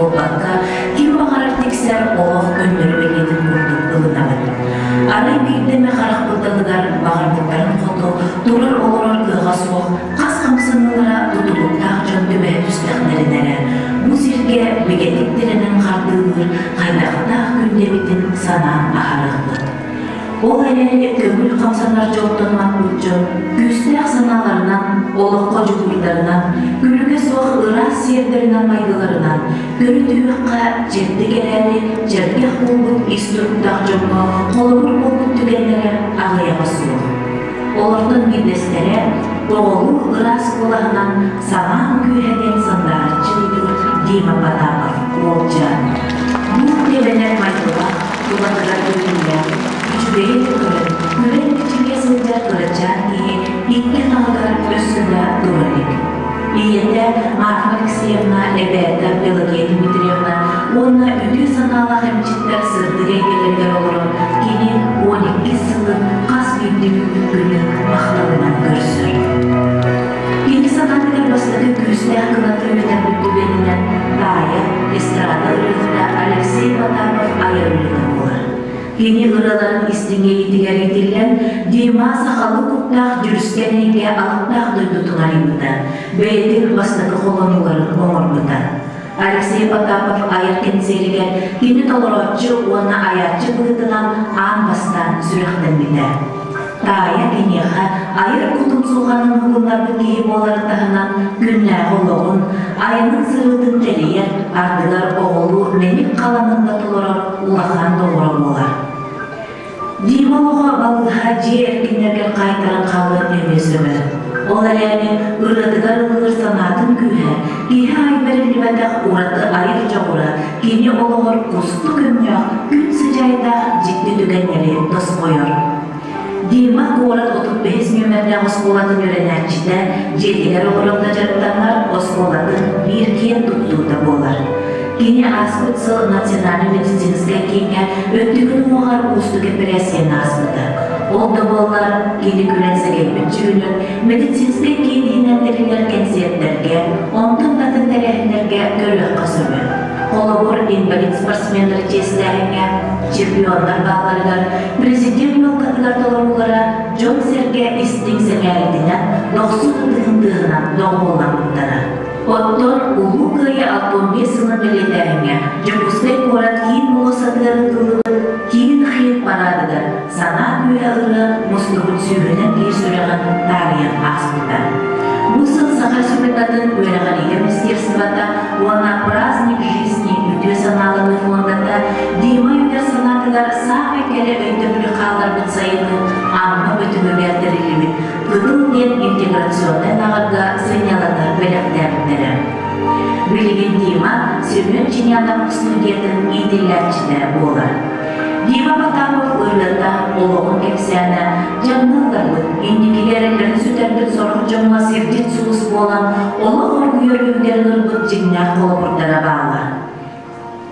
o bakka kim bakarak tikser oğuk gönlörü begetin kurduk ılınamın. Aray birdeme karak bıldalıgar bağırdıkların kodu durar olurur kığa soğuk kas kamsınılara tutulup tağcın dübe tüsteklerine bu sirke begetiklerinin kardığır kaynakta günde bitin sana aharıqlı. Ol elini kömül kamsanlar çoğutlanmak bütçün, güçlük sanalarından, oluqqa cübürlerinden, gülüge soğuk ıras siyerlerinden maydılarından, görüntüyüqqa cepti geleli, cergah bulbut isturuktaq jomga, kolumur bulbut tügenlere ağlayama soğuk. Olардың bildeslere, oğulu ıras kulağından saman güheden sandarı çıldır Dima Patapov, Olcan. Bu tebeler maydılar, yoladılar gönüller. Güçbeyi tutarım, güven içine sığacak kılacak diye ilk nalgar üstünde durarık. İyinde Marfa Alexeyevna Eberta Pelagey Dmitrievna onunla üdü sanalı hemçitler sırdı reybelerler olurum. Yine 12 yılı kas büyüdüğü günü mahlalından görsür. Yeni sanatlar başladı güçlük kılatı üreten güvenilen Daya, Estrada ürününde Alexey Patapov ayarlıdan olur. Yeni ıraların istinge itigar edilen Dima sakalı kutlaq jürüskeneyge alıqtaq duydutunar imida. Beytin bastaki kolonuların omurmudan. Alexey Patapov ayar kenserigen yeni tolorotçu ona ayarçı bıhtılan an bastan sürekten bide. Taya genyeha ayır kutum suğanın hukumlarını giyip olarıtağından günler oloğun, ayının sırıdın teriyer, ardılar oğulu menik kalanında toloror ulağan doğurum olar. Dimaloğa balığa ciğer erkinlerge kaytaran kalır emesömer. Olar yani ırladıgar ılır sanatın gühe, gihe ayberin libedak uğradı ayrıca uğra, geni oloğur kustu gömüyor, gün sıcayda ciddi dügenleri dos koyor. Dima kuolat 35 nömerden oskolatın öğrenençide, jediler oğurumda jarıtanlar oskolatın bir ken tuttuğunda bolar. Yine Aspıtsı Nasyonalny Medicinskaya kenge öttüğünün oğar uğustuk operasiyonu asmıdı. Oldu bollar yeni gülense gelmekçi günün medicinskaya kenge inenleriler kensiyetlerge, ondan datın terehlerge görüyor kasımı. Kolabor invalid sportsmenler çeşitlerine, çempiyonlar bağlarlar, prezident yolkatılar dolarlara, John Serge isting semerdinden, 90 dığındığına doğulanlıklara. Otton ulu kaya 65 yılın biletlerine, Jokustay korat kiin molosadıların kılığı, kiin xiyet paradıdır, sanat üyeğiyle musluğun sürünen bir süreğin tarihin aslında. Bu yıl Sakar Sürekatın Uyrağaniye Ministerstvata ona praznik жизни Ütü Sanalığı fondunda Dima Üter sanatılar sağ kere öntümlü kaldırgın sayılı anma bütümü verdirilimi gıdıl den integrasyonel ağırga sinyaladı belirtlerleri. Bilgin Dima, Sürmün Çinyan'dan Studiyatın iyidirlerçileri olar. Dima Patapov ırlığında oluğun kepsiyana canlılarlı indikilerin süterdir sorun canına sircit sulus bolan oluğ orguyur ümderin ırgıt cinler kolburtlara bağlar.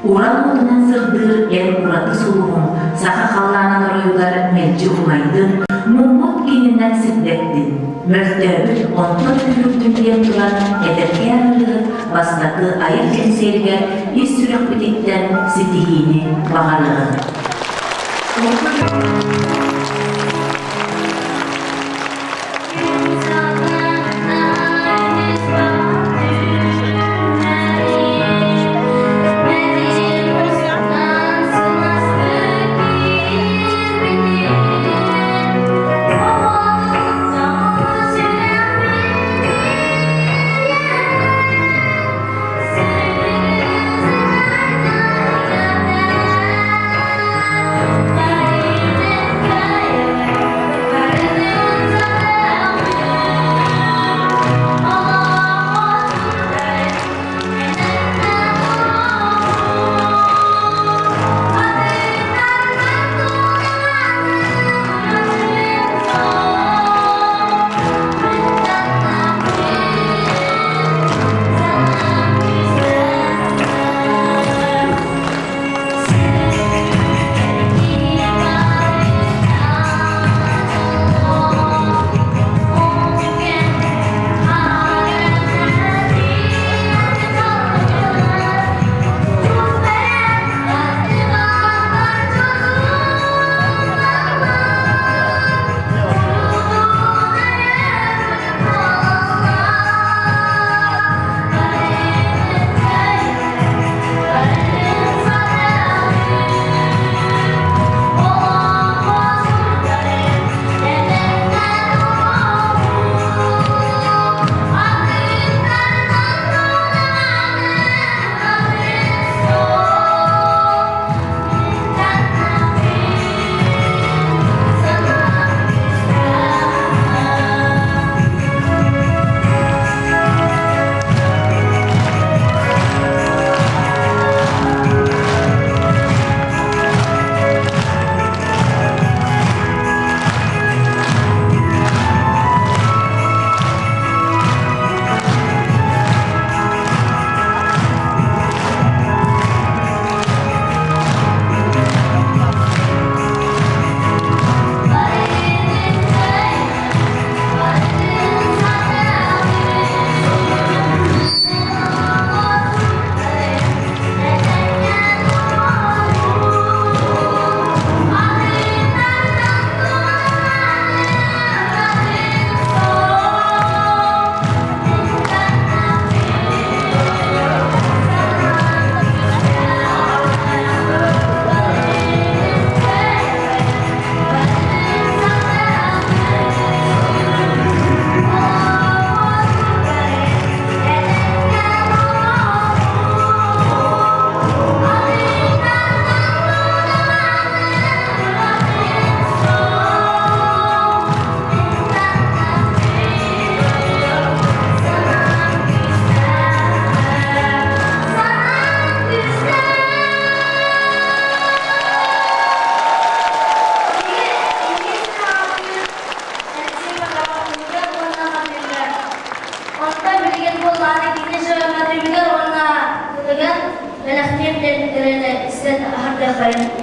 Ural odunun sırdır el uratı suluğun sağa kallanan royular melci umaydın mummut keninden siddettin. Mörtövül ondan külüktün diyen turan ederken ırgıt basnakı ayır kenseriger iz sürek bitikten sitihini bağırır.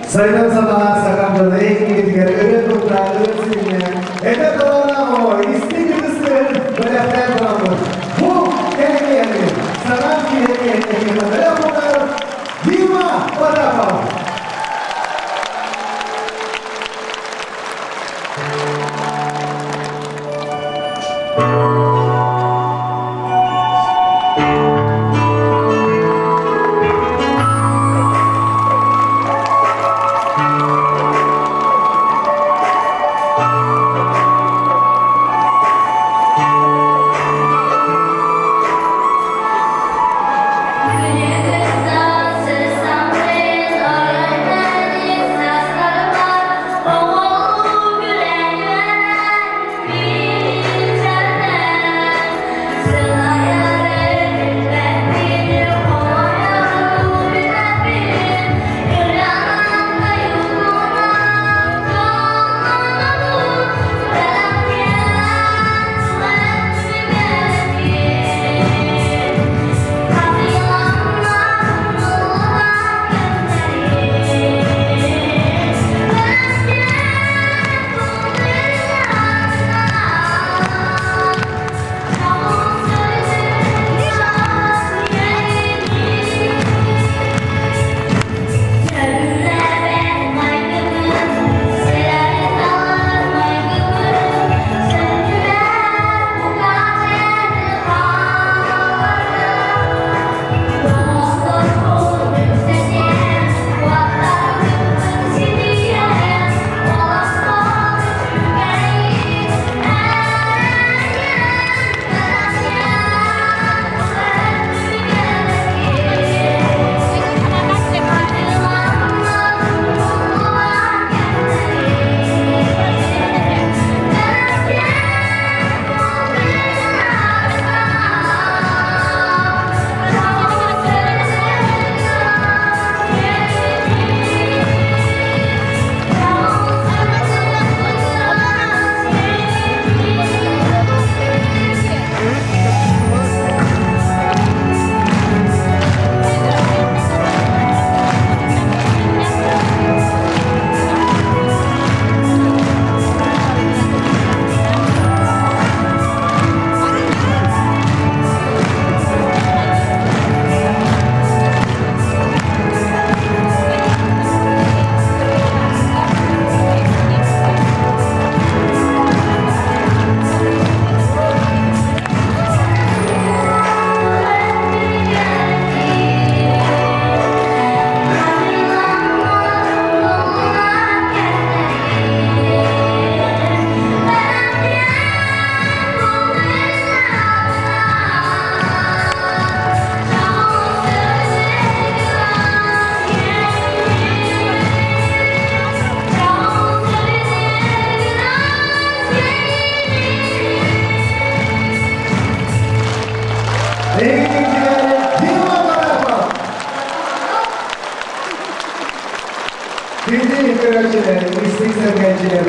Sayın Sabah Sakamcı'da eğitimciler, öğret kurtlar, öğretmenler, ede kalanlar o, istik kısmı, belirtler kalanlar. Bu kelime sanat kelime, böyle bunlar, Dima Badakal.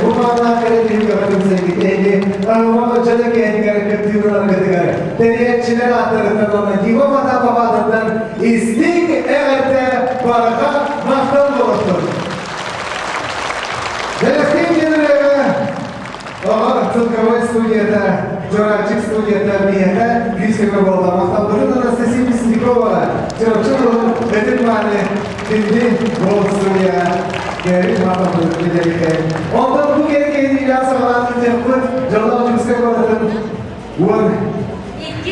Bu manada bir görüntüsü gitti. Ama çocuk yenileri kötüyorlar gidiyor. Teriyetçiler atlarından ona diva mata babadan istik evette baraka mahtal olurdu. Belki genelde ama Türkiye stüdyoda, Coğrafik stüdyoda bir yerde yüksek bağlamakta. Bunun da sesi bir stiklo var. Çoğu benim mahalle şimdi bu stüdyo gerek mahallede giderken. Ondan bu gereken ilan sağlanınca bu canlı yüksek bağladım.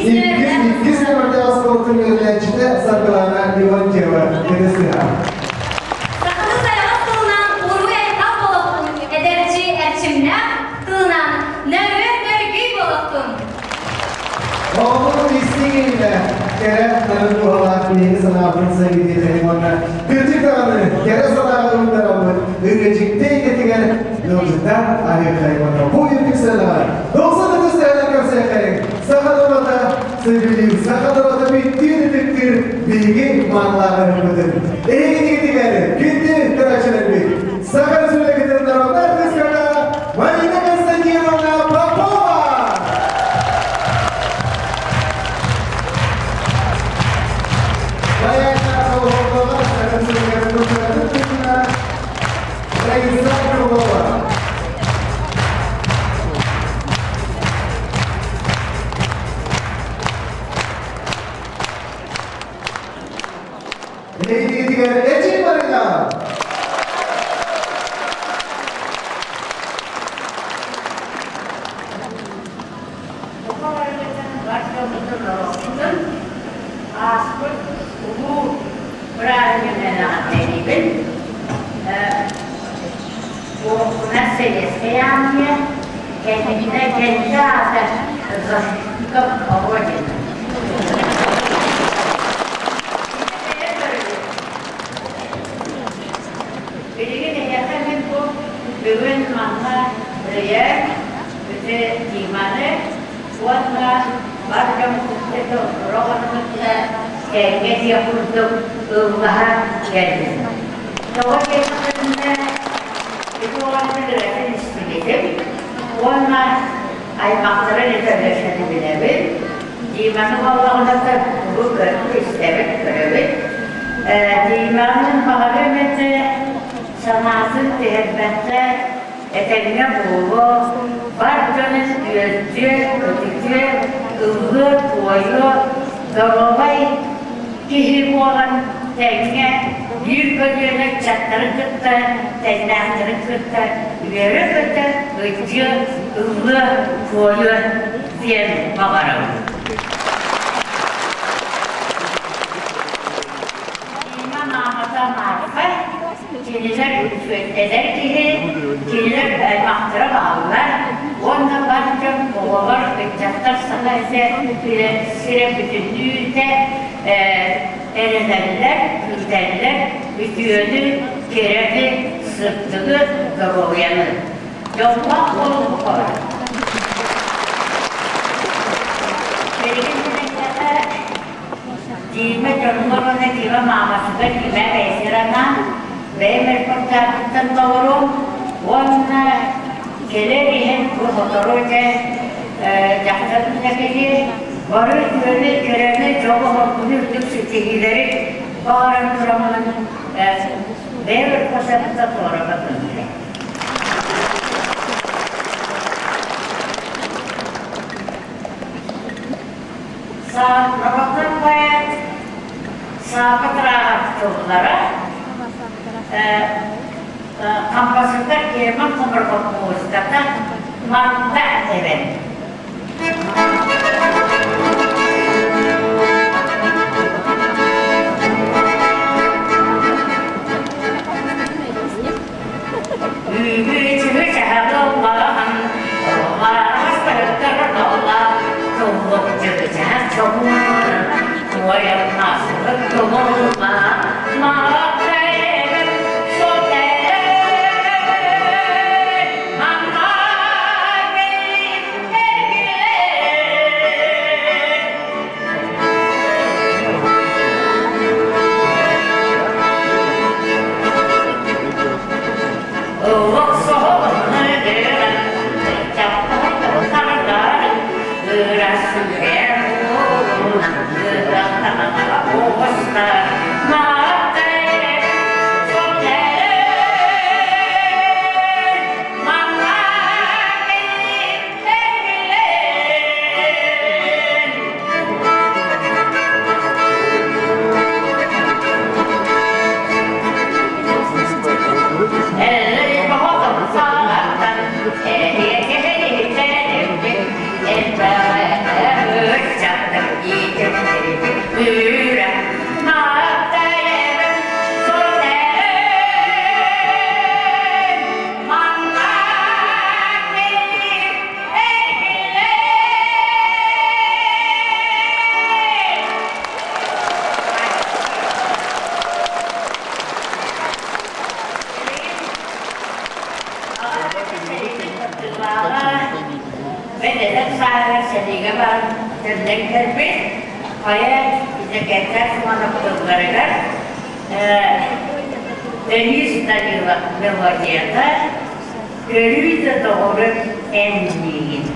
İlk sınavda asfaltın yöneticide sakalanan divan cevap dedesi ha. Sakını sayamaz kılınan uğru etap boluktun. Ederci erçimler kılınan nöbet nörgü boluktun. Oğlum isteğiyle kere tanım bu halakliğini sınavınıza gideceğim ona. Kırcık dağını kere sınavının tarafı ürecekte getiren yolcuktan ayık hayvanı. Bu yıllık sınav. 99 sene göstereyim. Sakadolada sevgili, Sakadolada bittiğini bittir bilgi manlarımıdır. İyi gittikleri, gitti tıraşının bir. Sakar süre getirin taraflar kıskana. Marina Konstantinovna Popova. Bayaklar Popova. Neydi diğer Ecin Marina? Sanatın tehbette eteğine boğu, barcanın gözcü, ötücü, ıvır, boyu, doğruvay, kihip olan teğne, bir bölüne çatları kıttı, teğnakları kıttı, yürü kıttı, ötücü, ıvır, boyu diye bakarım. İmam Ahmet'e marifet, kililer rüşvet eder ki, kililer mahtıra bağlılar. Onda barcam boğalar ve çatlar sana ise sire bütünlüğünde erenler, külterler, bütüğünü, kereni, sırtını, doğuyanı. Yolmak olur bu kadar. Dime canlarına dime mamasıga dime beysirana ve merportarlıktan doğru onunla gelerihen bu fotoğrafı jaktarındaki varı böyle kerene çoğu halkını sitehileri bağıran duramının ve merportarlıktan doğru bakın. Sahabat bayat, sahabat rahat çocuklara kampasında kiriman kumurkot muğuzda madde evet. Übücü cehadullahın, Allah'a sırtır Allah, Tuğlukçu cehadullahın, Tuğyalmaz tuğullah, Mağdayım, Sotayım, Mağdayım, Deniz tadıyla vaziyette görüyle doğru emniyin.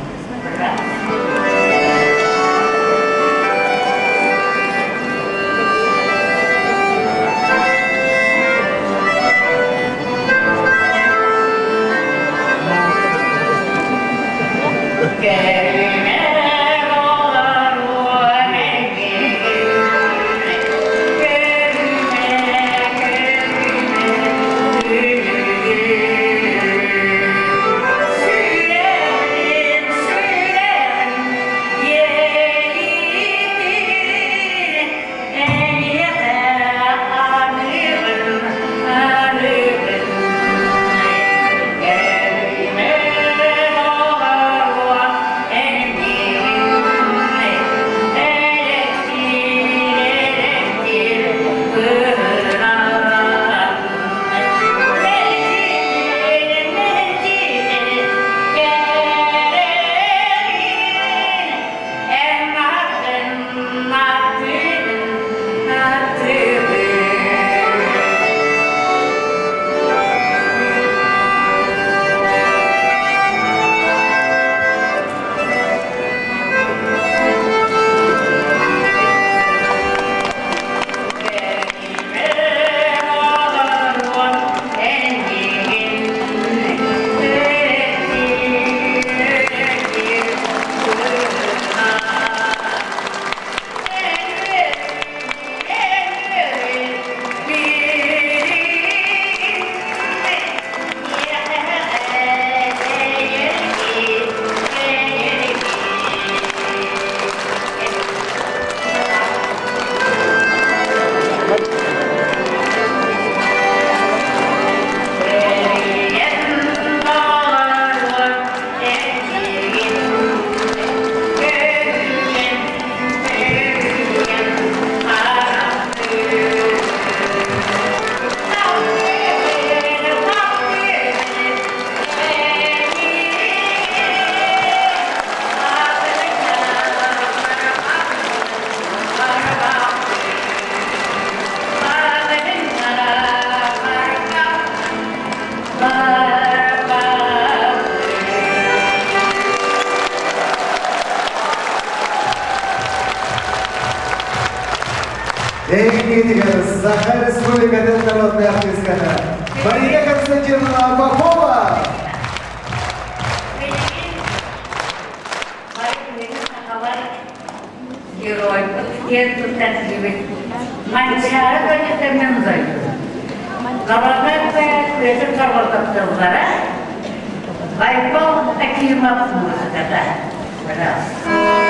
Тегетигер, Саха Республикадан народный артисткана. Мария Константиновна Попова. Герой, эту танцевать. Манчара конечно мензай. Головная это кого-то Байкал такие музыка, да. Пожалуйста.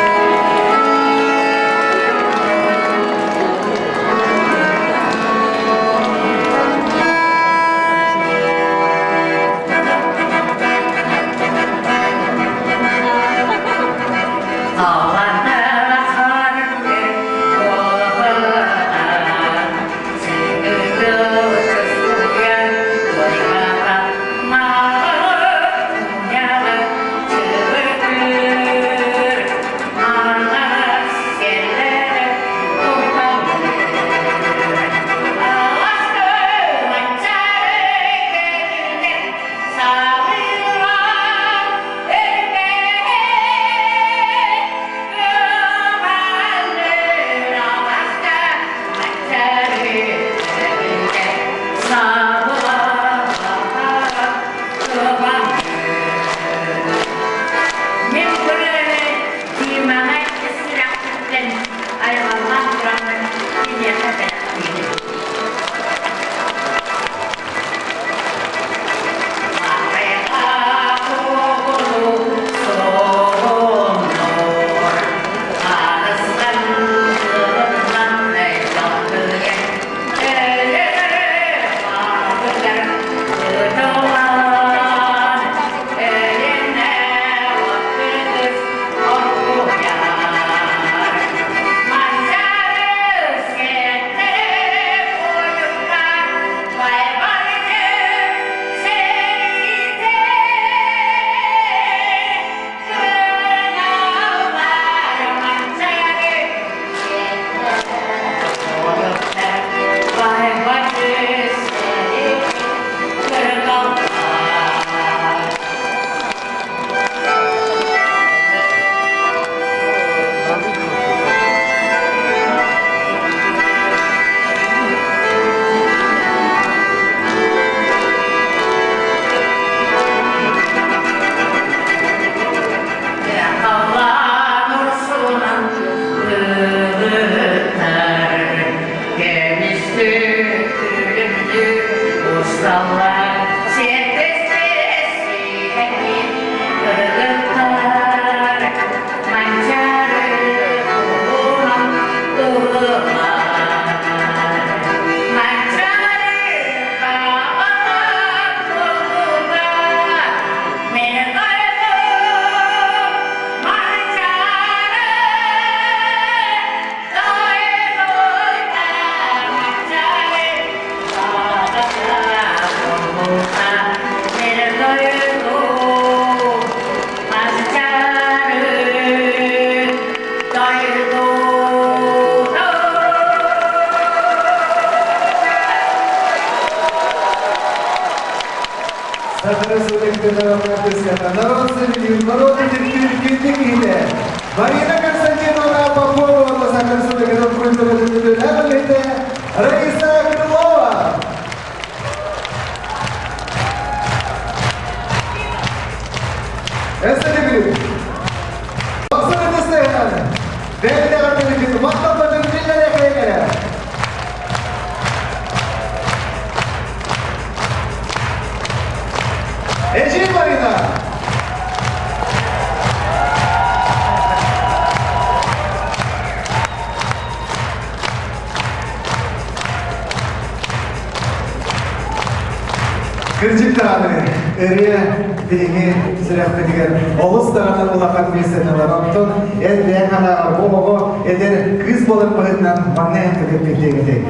Марина Константиновна Попова, Саха Республикадан Раиса Крылова. Эстетик. Абсолютно стоянно. Değerli arkadaşlarım, vatandaşın dillerine kayıklara. Ecin Marina. Kırcık Dağı'nı, Eriye Bilgi Sürefetiger, Oğuz Dağı'nın ulaqat meseleler Antон, Edbeyen Hana Boğu, Eder kız bolak bağıtından Mannayan tıkıp bekleyegetek.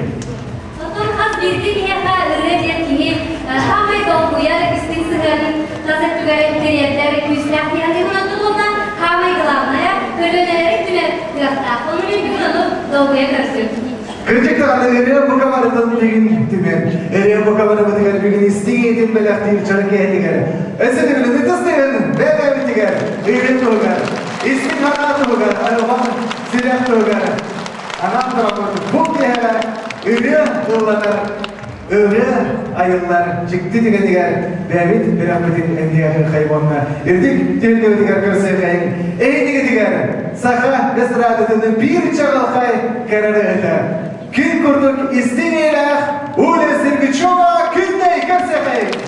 Otun az bildik heha ürrediyen kimi hamay doğuya istik sıgarın tasat tügere interiyetleri küslah diyaldi buna tutundan hamay gılavnaya körlenerek tüne tırakta. Onun için bugün onu doğuya karıştırdı. Kırcık Dağı'nı Eriye bu kamarından bilgin tümen. Eriye bu kamarı bıdıgar bilgin istiği edin belaktiği çarık ehtigar. Esedim ne tıstıgın, bebe bitigar, Eylem tuğgar, İsmin Hana tuğgar, Arıman Silah tuğgar. Anam tarafı bu dihara ürü yıllar, ürü ayıllar çıktı diğer David Piramidin endiyahı hayvanına irdik telde diğer körse kayın eyni diğer saha esradının bir çağalkay kararı eder gün kurduk istineler ulesir güçova kündey körse kayın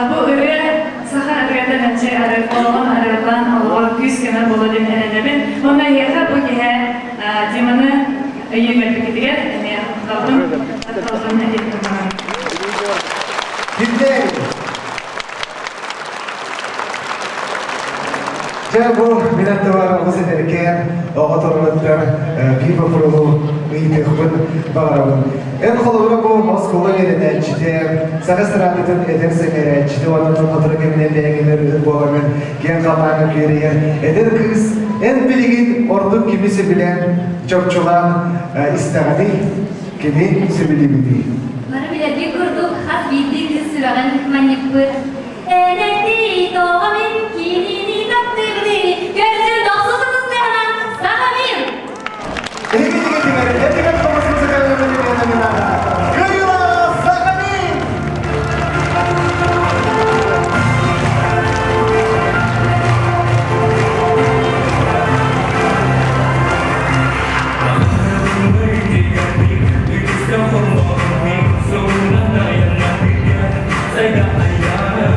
Bu ürün saha arıqada nəcə arıq, olan arıqdan alır, 100 kənar bola demin ələnəbin. Ondan yaxı bu ki, demanı yemək edir, qaldım, qaldım edir. Dinleyin. Bu minnettarlarımızı derken oğatorlardan bir bakırılı iyitekbin bağırabın. En kolları bu Moskova yerine çiğdem, sakı sıradıtın ederse nere, çiğde olanın oturak emine beğenler ürün boğanın, gen kamarını göreyen, eder kız, en bilgin orduk kimisi bilen, çokçulan istedi, kimi sibilibidi. Mari bila dikurduk, has bildik disurangan manipur. Eneti doğamin kinini kaptırdı, gözün doksuzunuz dehanan, sahamir. Etiket konusunu sekarlarını dinleyenler. Gıyla Sakamir! Saya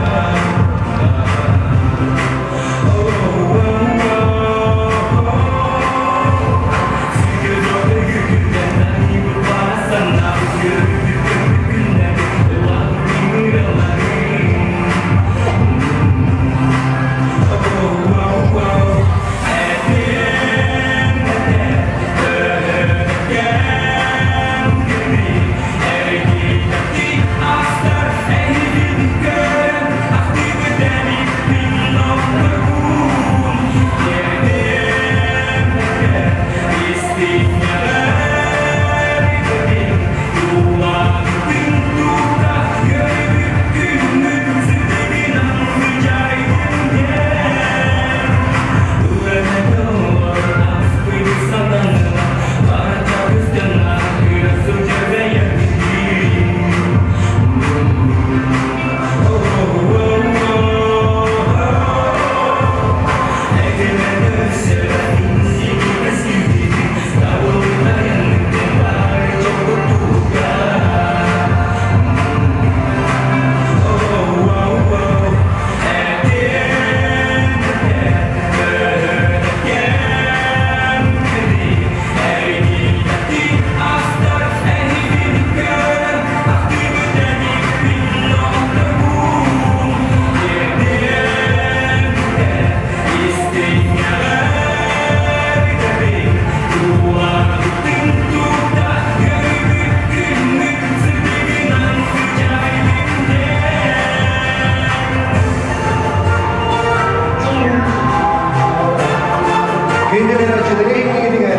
Kendileri açıları ekmeğe diğer.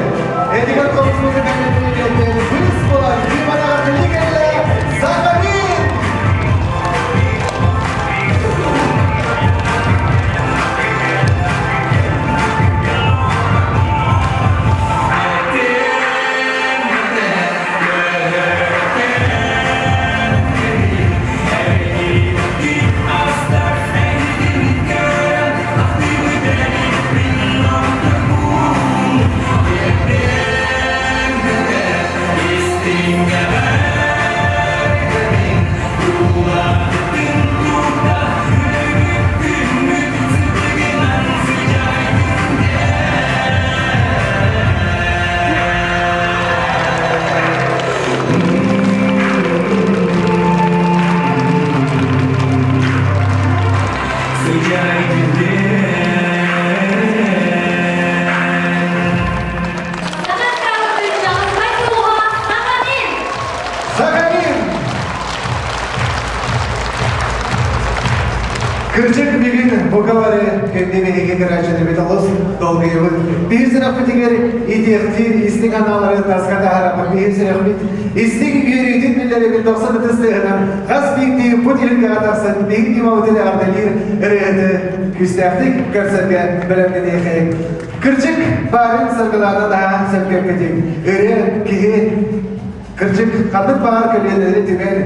Edgar konusunda benimle polis olan firmalar ligerle Sakarin. Sangat kalau berjalan baik semua, Sakarin. Sakarin. Kırcık bir gün bu kavarı kendime iki kıracını betalos dolgayı var. Bir sıra fıtıgari idiyaktir istik analarını taskada harapın bir sıra fıt. İstik yürüyüdün milleri bir 90 tыстığına gaz bildiği put ilgi atarsan bildiği mavutili ardalir reyde küstahtik kırsaga bırakını yıkayık. Kırcık bağırın sargılarına daha sevkepledik. Öyle ki Kırcık kanıt bağır kölyeleri tümel.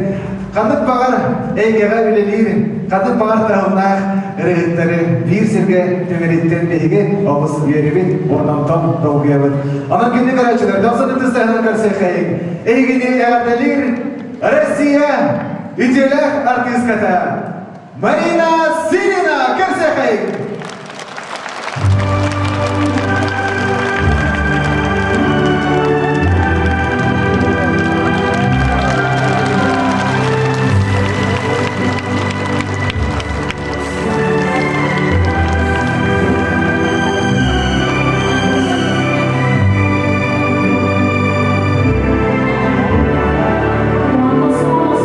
Kanıt bağır eygege bilelir. Kanıt bağır tahımlar reyetleri bir sirge tümeritten beyge omuz yeribin ornamtan doğguyabın. Ama günlük araçlar 90 tыстığına kırsaga eygini erdelir. Россия ütülek artistkata Marina Sirina kırsaga Somos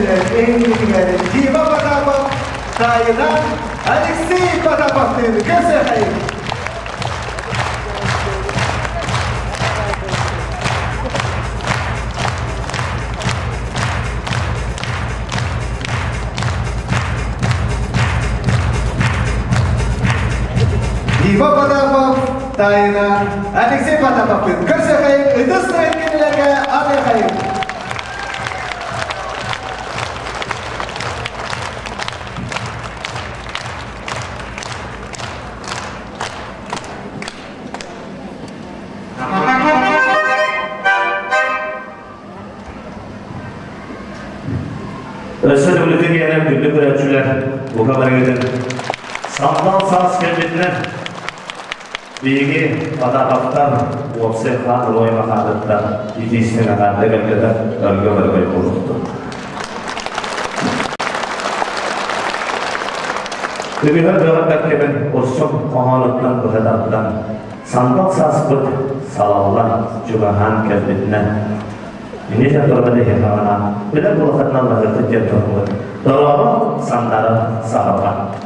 en yetigeri Diva Patapov Tayınan Alexey Patapov'ın göstereyim. Diva Patapov Tayınan Alexey Patapov'ın göstereyim. Ötesine etkinlerine adayım. Özür dilerim yine birlik öğrenciler bu kadar gidin. Sandal saz kendine bilgi adakatlar Vopsefhan Royma Hadık'ta İdisine kadar gelgede ölge vermeyi bulundu. Kıbihar cevap beklemen olsun kohalıktan bu hedaptan sandal saz bıt salallah cübahan kendine ini saya berbeda dengan bila bukan Allah terjadi dalam dalam santara sahabat.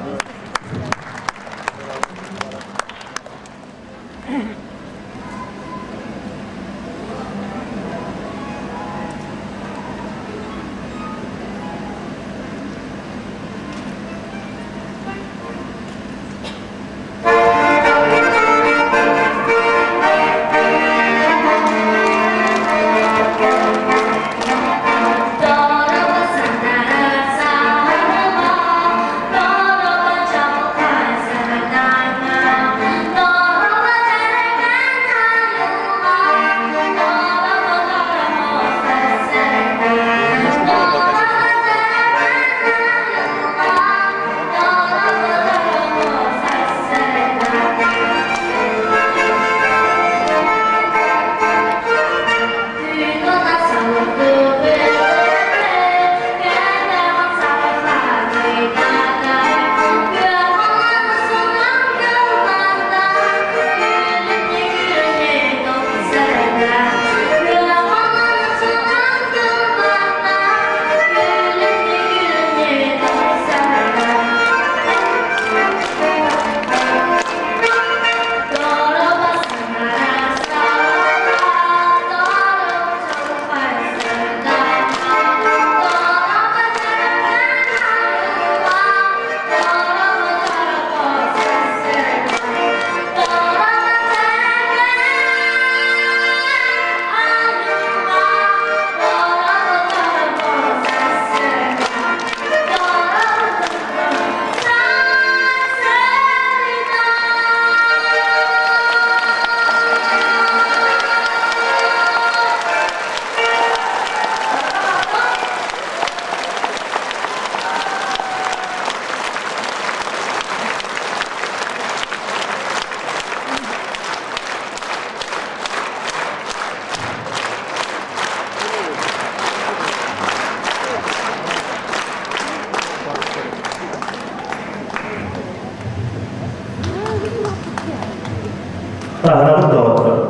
Tahanat doğru.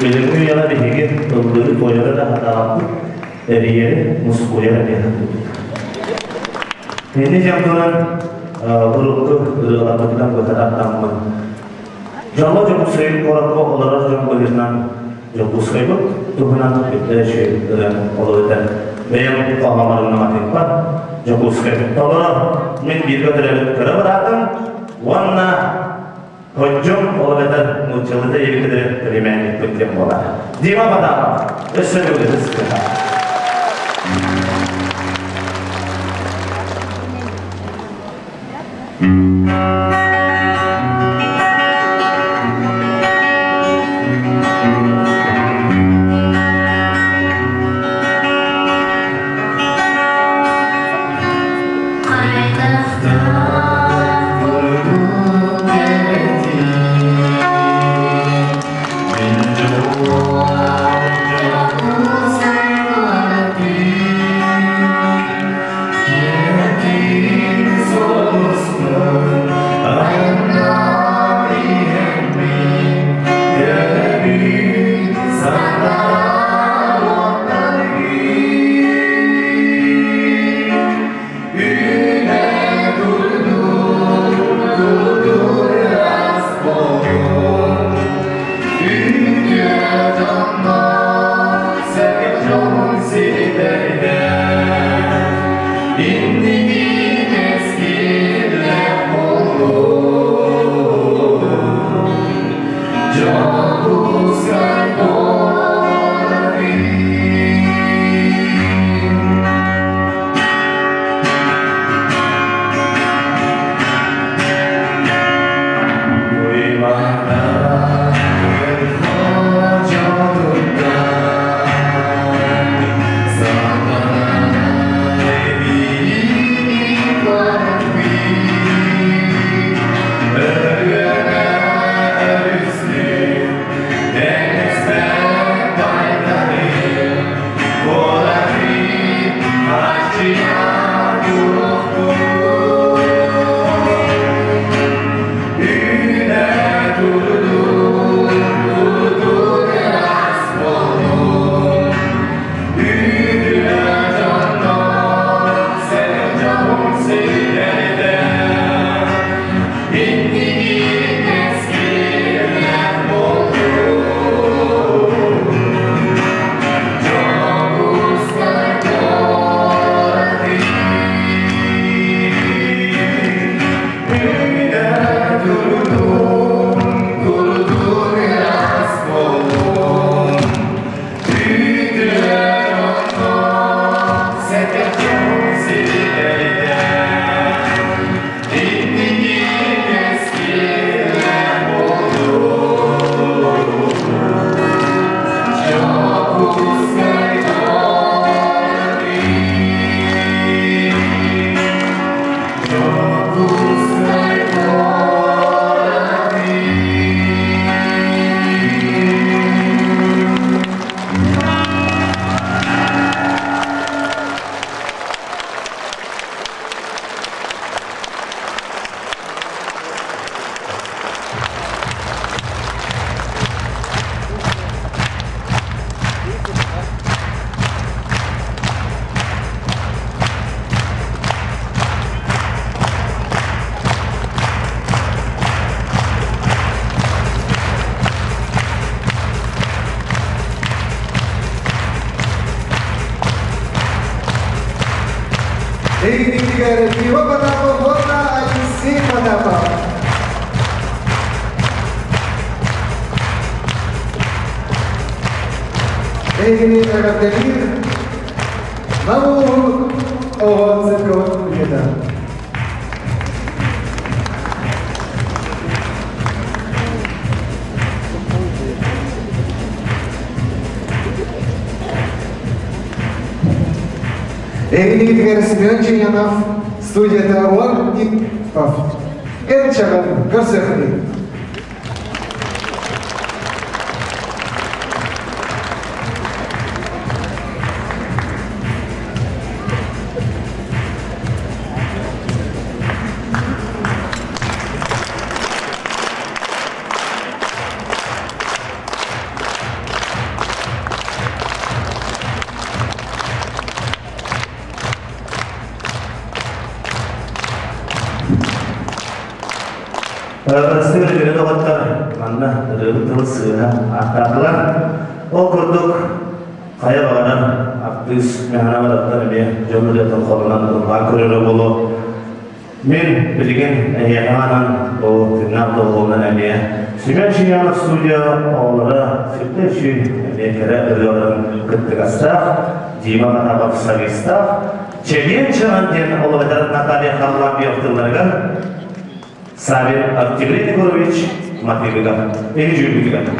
Bilimli yana dihige öldürü koyara da hatalı eriyeri musu koyara diye. Ini jamburan buruk ırılatıktan berkata mı? Jalla jamu sayın korakko olarak jamu belirnan jamu sayın Tuhanan kita şey olarak Bayang pahamaran nama tempat jamu sayın. Tolong min birga terlalu kerabat warna hujung olarak muncul dari kedua perimen penting bola. Jima pada sesuatu sesuatu. Tiga Jiwa Patapa Warna Ajisi Patapa. Ini agak jadi namun sekuat kita. Ini tiga resmian yang studio terawal di Paf. Kencaran kerja. Pasti lebih dokter, mana terus akaklah. Oh kurduk, saya bagaimana artis yang nama dokter dia, jodoh dia terkorban, aku ada bolo. Min bikin ayahanan, oh kenal tuh bolan dia. Sebenarnya anak studio orang seperti dia kira dari orang ketika staff, jima kata apa sebagai staff. Jadi jangan dia Allah darat Natalia Harlan dia terlalu Sabir Artigriti Gorovic mati begal. Ini juga begitu.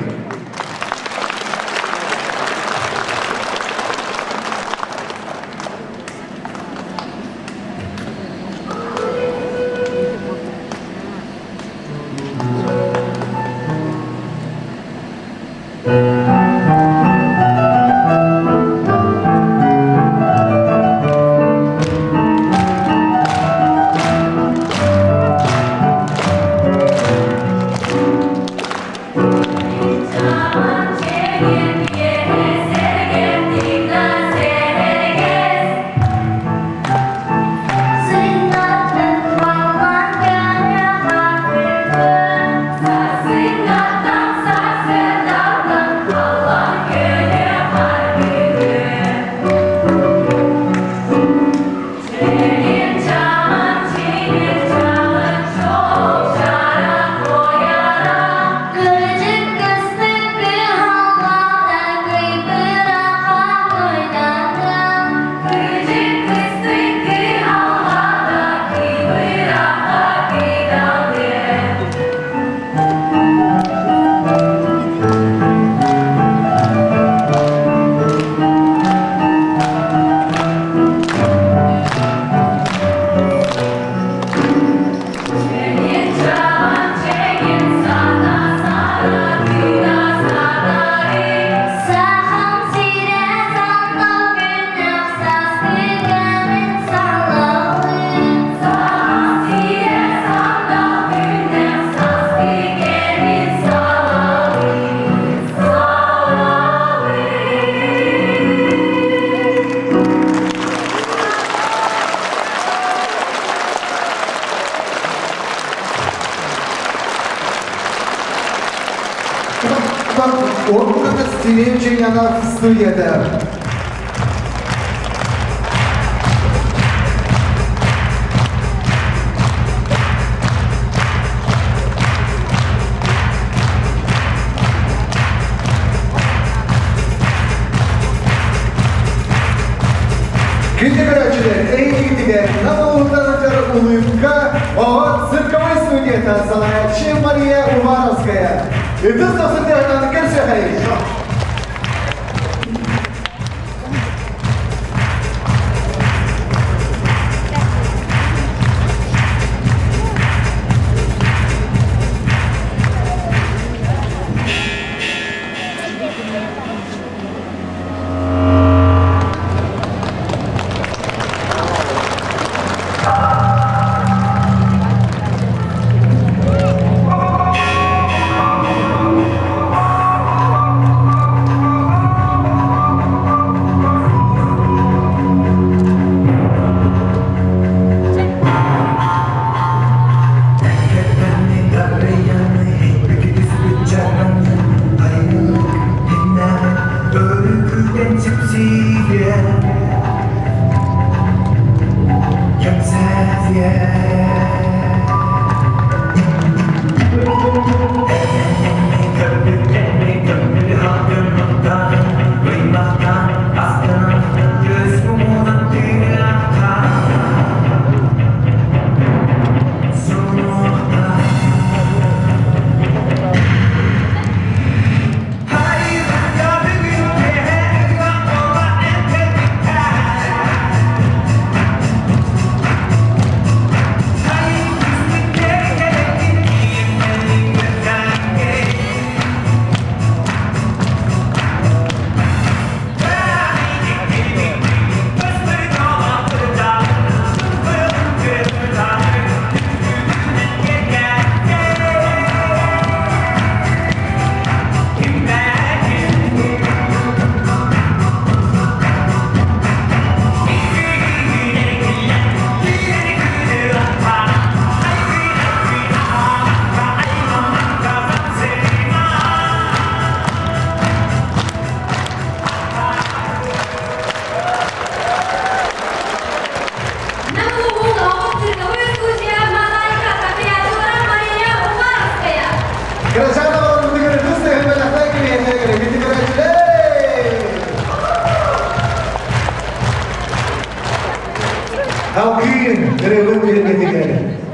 Orada Sinemci yana stüdyoda. Kütüphaneciler, eğitimciler, Navolutlarıcı Uluyumka, o Zırkavay stüdyoda sanatçı Maria Umarovskaya. Это собственно концерт.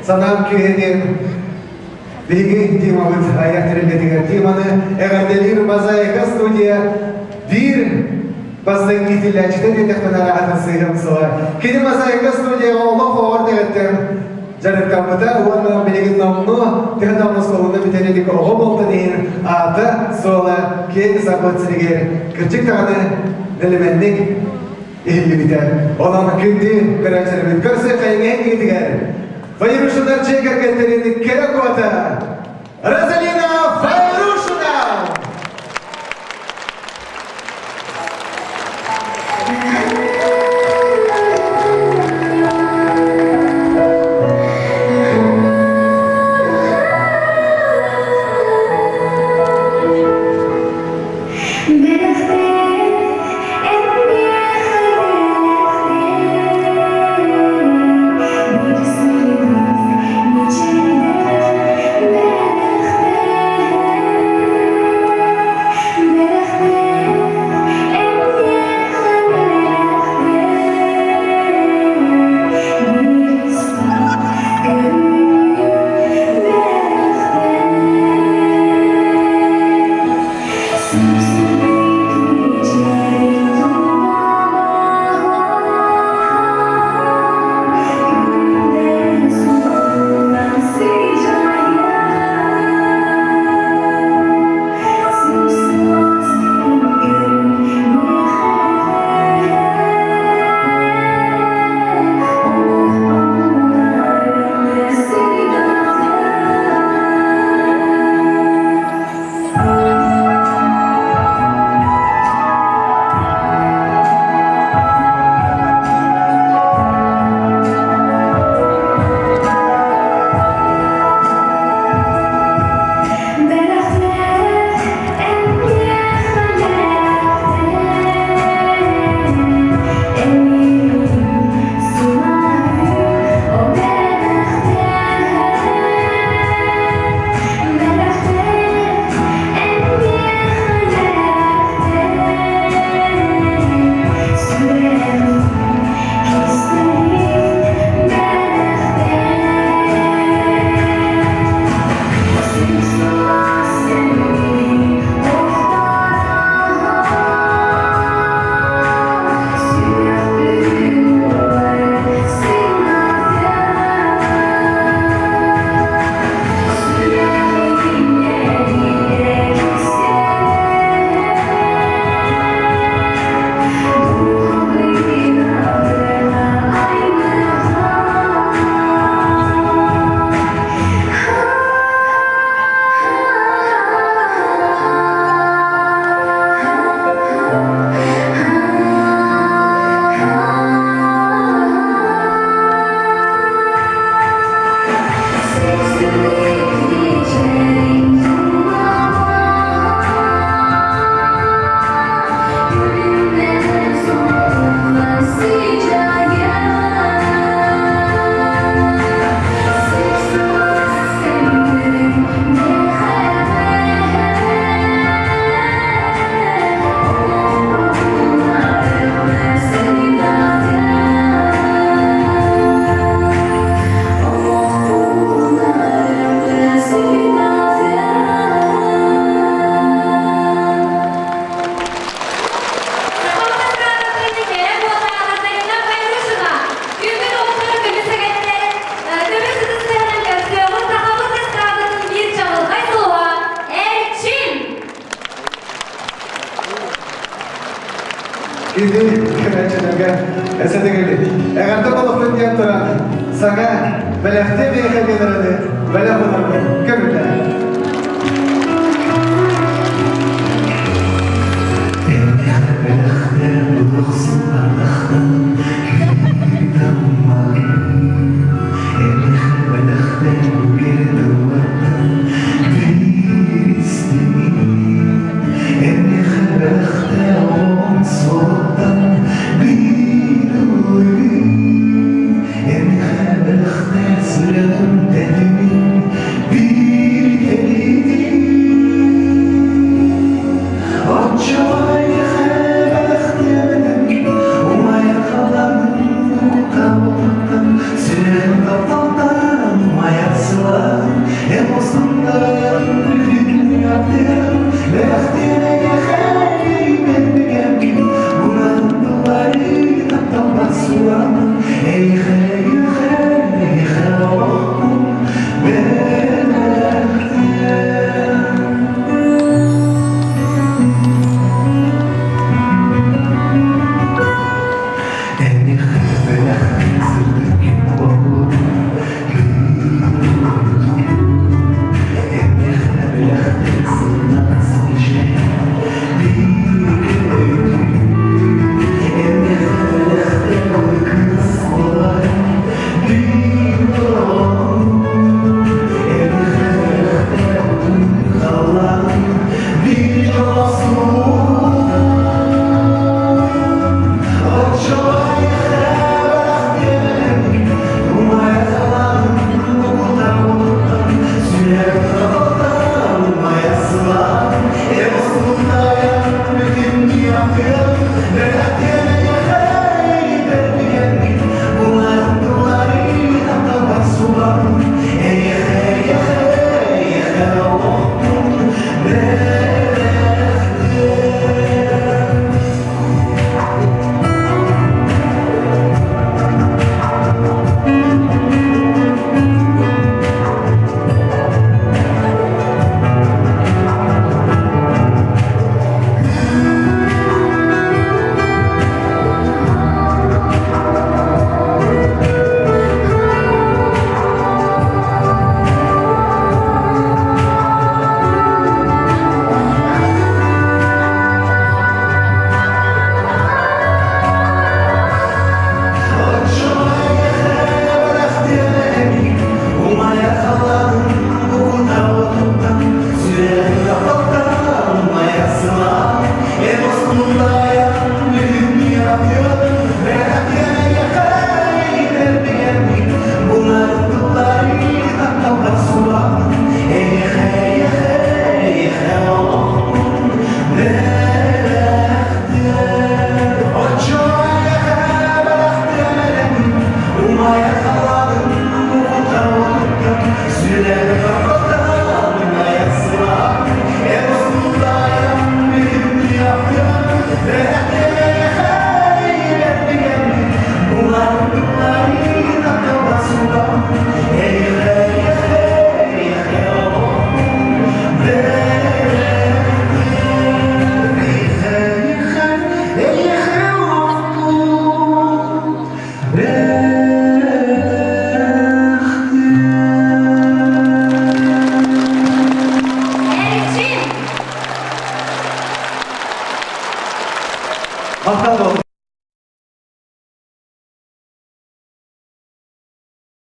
Sanam kühedin Bilgi Timamız ayak terlediği Timanı eğerdelir Mozaika Studiya bir basın gittilerçide dedik kadar rahatın sıyım sıla. Kedi Mozaika Studiya Allah orada ettim. Jarık kapıda ulanın bilgin namunu tehadamız kolunda bitenedik oğul oldu deyin. Ata sola kedi sabot siliger. Küçük tane dilimendik ehli biter. Olan kündi kıraçlarımız kırsı kayıngehen gidiger. Fayruşunlar çeker getiredik Kerakota. Razalina Fayruşuna! Ini kerancangan esa degeli. Eğer de balıkın yaptıran sana belafte bir yakın gelirdi. Belafın kömürler.